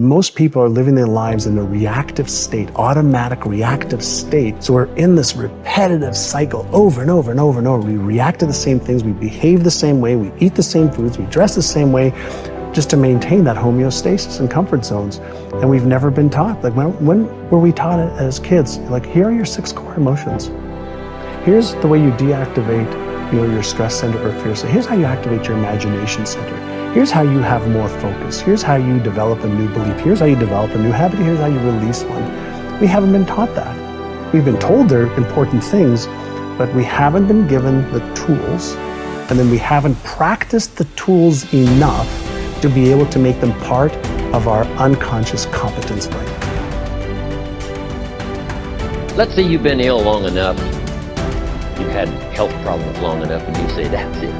Most people are living their lives in a reactive state, automatic reactive state. So we're in this repetitive cycle over and over and over and over. We react to the same things, we behave the same way, we eat the same foods, we dress the same way, just to maintain that homeostasis and comfort zones. And we've never been taught. Like when were we taught it as kids? Like, here are your 6 core emotions. Here's the way you deactivate, your stress center or fear center. Here's how you activate your imagination center. Here's how you have more focus. Here's how you develop a new belief. Here's how you develop a new habit. Here's how you release one. We haven't been taught that. We've been told they're important things, but we haven't been given the tools, and then we haven't practiced the tools enough to be able to make them part of our unconscious competence brain. Let's say you've been ill long enough, you've had health problems long enough, and you say, that's it,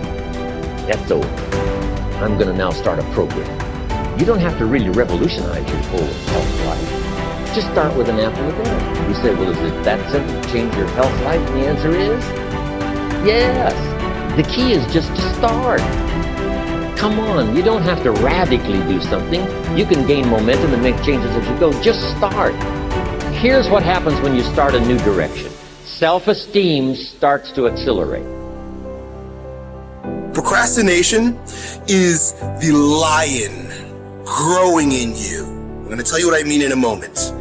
that's over. I'm gonna now start a program. You don't have to really revolutionize your whole health life. Just start with an apple a day. You say, well, is it that simple to change your health life? And the answer is, yes. The key is just to start. Come on, you don't have to radically do something. You can gain momentum and make changes as you go. Just start. Here's what happens when you start a new direction. Self-esteem starts to accelerate. Procrastination is the lion growing in you. I'm going to tell you what I mean in a moment.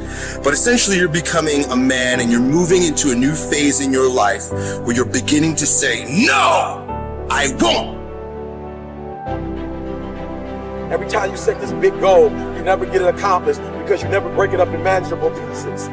But essentially, you're becoming a man and you're moving into a new phase in your life where you're beginning to say, no, I won't. Every time you set this big goal, you never get it accomplished because you never break it up in manageable pieces.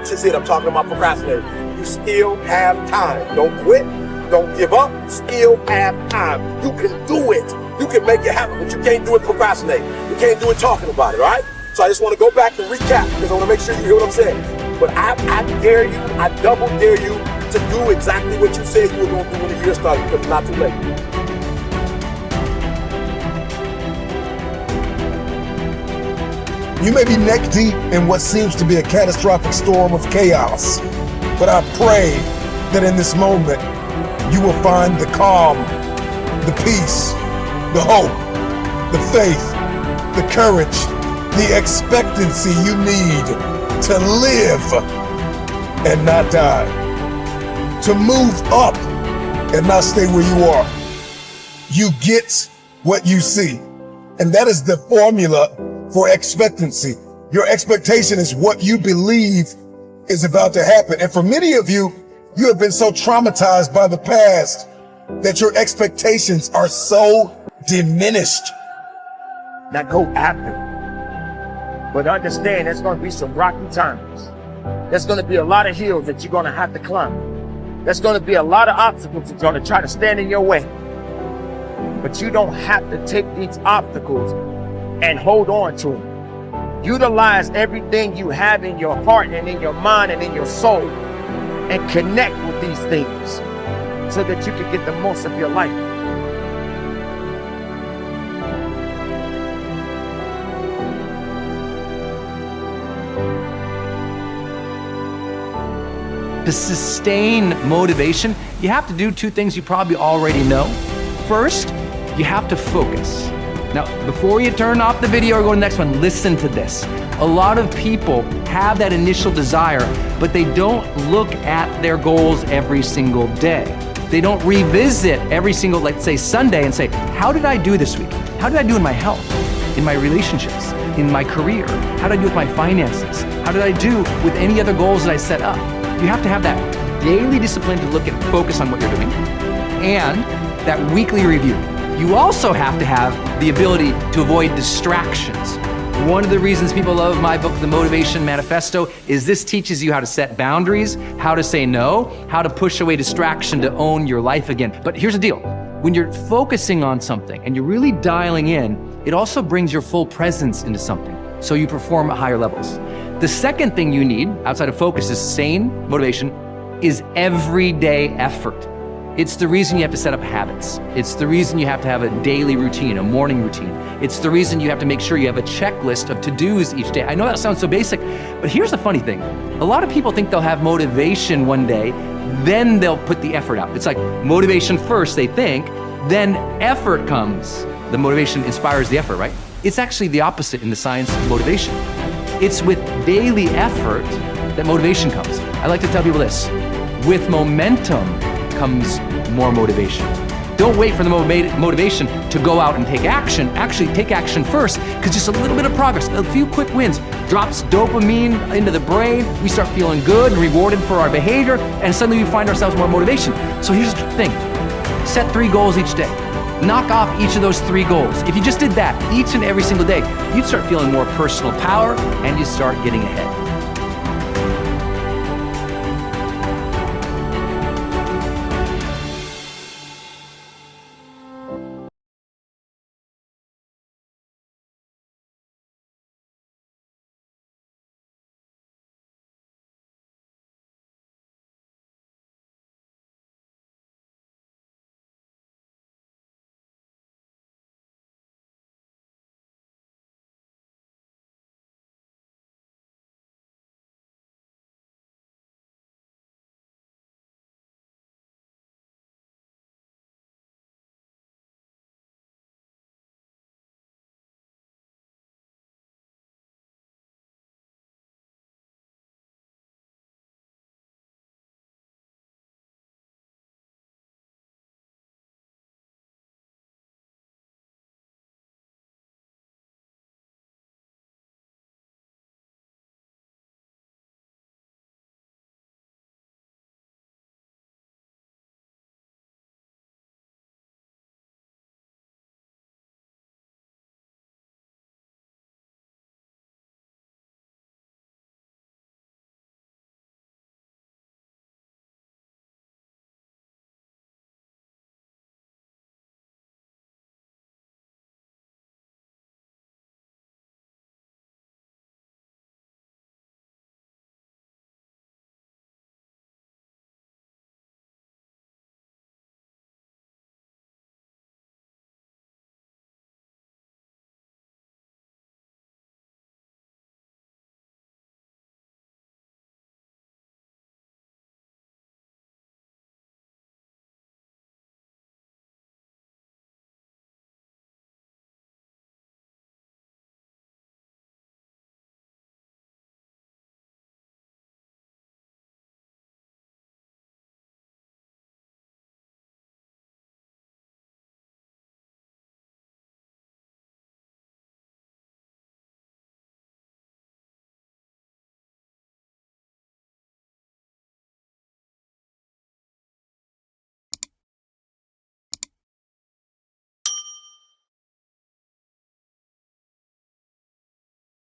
This is it, I'm talking about procrastinating. You still have time. Don't quit. Don't give up. You still have time. You can do it. You can make it happen, but you can't do it procrastinating. You can't do it talking about it, all right? So I just want to go back and recap because I want to make sure you hear what I'm saying. But I dare you, I double dare you to do exactly what you said you were going to do when the year started because it's not too late. You may be neck deep in what seems to be a catastrophic storm of chaos, but I pray that in this moment, you will find the calm, the peace, the hope, the faith, the courage, the expectancy you need to live and not die, to move up and not stay where you are. You get what you see, and that is the formula for expectancy. Your expectation is what you believe is about to happen. And for many of you, you have been so traumatized by the past that your expectations are so diminished. Now go after it. But understand there's going to be some rocky times. There's going to be a lot of hills that you're going to have to climb. There's going to be a lot of obstacles that are going to try to stand in your way. But you don't have to take these obstacles and hold on to them. Utilize everything you have in your heart and in your mind and in your soul and connect with these things so that you can get the most of your life. To sustain motivation, you have to do 2 things you probably already know. First, you have to focus. Now, before you turn off the video or go to the next one, listen to this. A lot of people have that initial desire, but they don't look at their goals every single day. They don't revisit every single, let's say, Sunday and say, how did I do this week? How did I do in my health, in my relationships, in my career? How did I do with my finances? How did I do with any other goals that I set up? You have to have that daily discipline to look and focus on what you're doing, and that weekly review. You also have to have the ability to avoid distractions. One of the reasons people love my book, The Motivation Manifesto, is this teaches you how to set boundaries, how to say no, how to push away distraction to own your life again. But here's the deal. When you're focusing on something and you're really dialing in, it also brings your full presence into something, so you perform at higher levels. The second thing you need, outside of focus, is sane motivation, is everyday effort. It's the reason you have to set up habits. It's the reason you have to have a daily routine, a morning routine. It's the reason you have to make sure you have a checklist of to-dos each day. I know that sounds so basic, but here's the funny thing. A lot of people think they'll have motivation one day, then they'll put the effort out. It's like motivation first, they think, then effort comes. The motivation inspires the effort, right? It's actually the opposite in the science of motivation. It's with daily effort that motivation comes. I like to tell people this: with momentum comes more motivation. Don't wait for the motivation to go out and take action. Actually, take action first, because just a little bit of progress, a few quick wins, drops dopamine into the brain. We start feeling good and rewarded for our behavior, and suddenly we find ourselves more motivation. So here's the thing: set 3 goals each day. Knock off each of those 3 goals. If you just did that each and every single day, you'd start feeling more personal power and you'd start getting ahead.